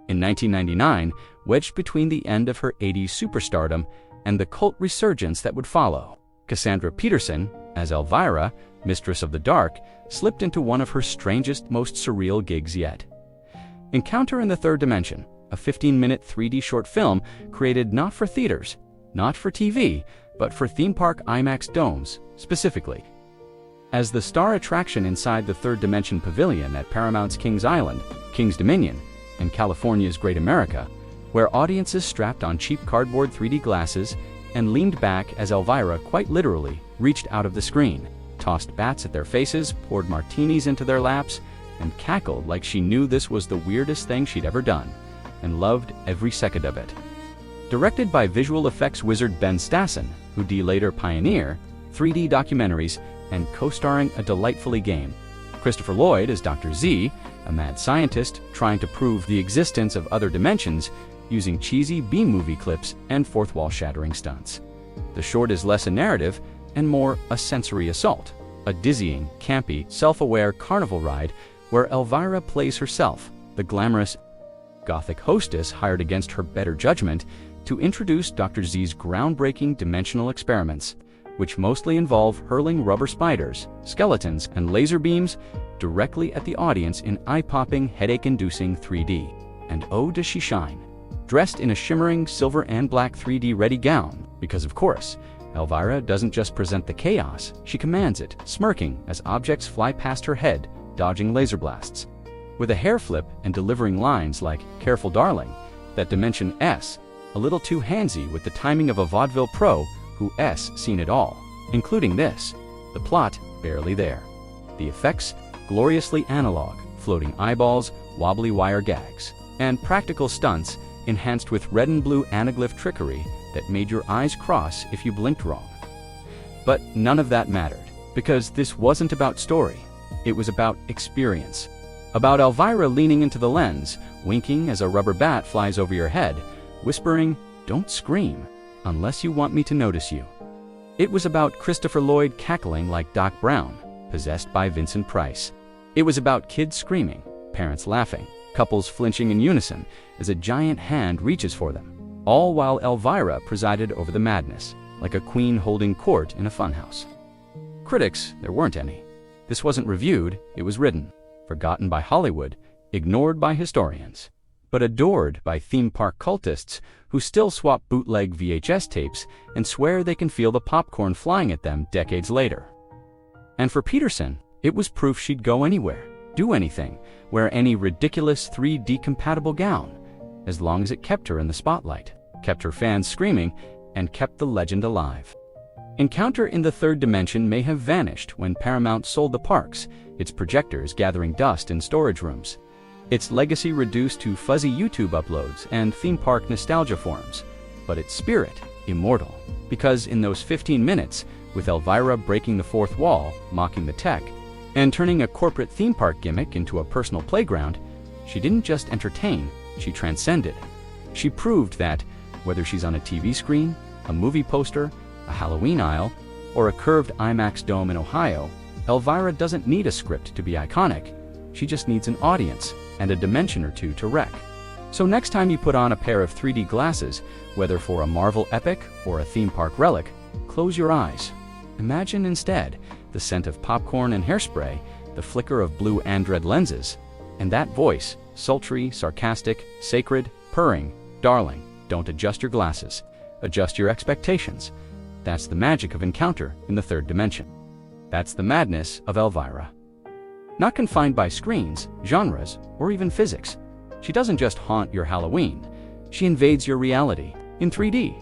In 1999, wedged between the end of her 80s superstardom and the cult resurgence that would follow, Cassandrapeterson, as Elvira, Mistress of the Dark, slipped into one of her strangest, most surreal gigs yet. Encounter in the Third Dimension, a 15-minute 3D short film created not for theaters, not for TV, but for theme park IMAX domes, specifically. As the star attraction inside the Third Dimension Pavilion at Paramount's Kings Island, Kings Dominion, and California's Great America, where audiences strapped on cheap cardboard 3D glasses and leaned back as Elvira quite literally reached out of the screen, tossed bats at their faces, poured martinis into their laps, and cackled like she knew this was the weirdest thing she'd ever done, and loved every second of it. Directed by visual effects wizard Ben Stassen, who'd later pioneer 3D documentaries and co-starring a delightfully game, Christopher Lloyd as Dr. Z, a mad scientist trying to prove the existence of other dimensions using cheesy B-movie clips and fourth-wall shattering stunts. The short is less a narrative and more a sensory assault, a dizzying, campy, self-aware carnival ride where Elvira plays herself, the glamorous Gothic hostess hired against her better judgment to introduce Dr. Z's groundbreaking dimensional experiments, which mostly involve hurling rubber spiders, skeletons, and laser beams directly at the audience in eye-popping, headache-inducing 3D. And oh, does she shine! Dressed in a shimmering silver and black 3D-ready gown, because of course, Elvira doesn't just present the chaos, she commands it, smirking as objects fly past her head, dodging laser blasts. With a hair flip and delivering lines like, "Careful darling," that Dimension S, a little too handsy with the timing of a vaudeville pro who's seen it all, including this. The plot, barely there. The effects, gloriously analog, floating eyeballs, wobbly wire gags, and practical stunts enhanced with red and blue anaglyph trickery that made your eyes cross if you blinked wrong. But none of that mattered, because this wasn't about story. It was about experience. About Elvira leaning into the lens, winking as a rubber bat flies over your head, whispering, "Don't scream, unless you want me to notice you." It was about Christopher Lloyd cackling like Doc Brown, possessed by Vincent Price. It was about kids screaming, parents laughing, couples flinching in unison as a giant hand reaches for them, all while Elvira presided over the madness, like a queen holding court in a funhouse. Critics, there weren't any. This wasn't reviewed, it was written, forgotten by Hollywood, ignored by historians, but adored by theme park cultists who still swap bootleg VHS tapes and swear they can feel the popcorn flying at them decades later. And for Peterson, it was proof she'd go anywhere, do anything, wear any ridiculous 3D-compatible gown, as long as it kept her in the spotlight, kept her fans screaming, and kept the legend alive. Encounter in the Third Dimension may have vanished when Paramount sold the parks, its projectors gathering dust in storage rooms, its legacy reduced to fuzzy YouTube uploads and theme park nostalgia forums, but its spirit immortal, because in those 15 minutes, with Elvira breaking the fourth wall, mocking the tech, and turning a corporate theme park gimmick into a personal playground, she didn't just entertain, she transcended. She proved that, whether she's on a TV screen, a movie poster, a Halloween aisle, or a curved IMAX dome in Ohio, Elvira doesn't need a script to be iconic. She just needs an audience and a dimension or two to wreck. So next time you put on a pair of 3D glasses, whether for a Marvel epic or a theme park relic, close your eyes. Imagine instead the scent of popcorn and hairspray, the flicker of blue android lenses, and that voice, sultry, sarcastic, sacred, purring, "Darling, don't adjust your glasses. Adjust your expectations." That's the magic of Encounter in the Third Dimension. That's the madness of Elvira. Not confined by screens, genres, or even physics, she doesn't just haunt your Halloween, she invades your reality in 3D.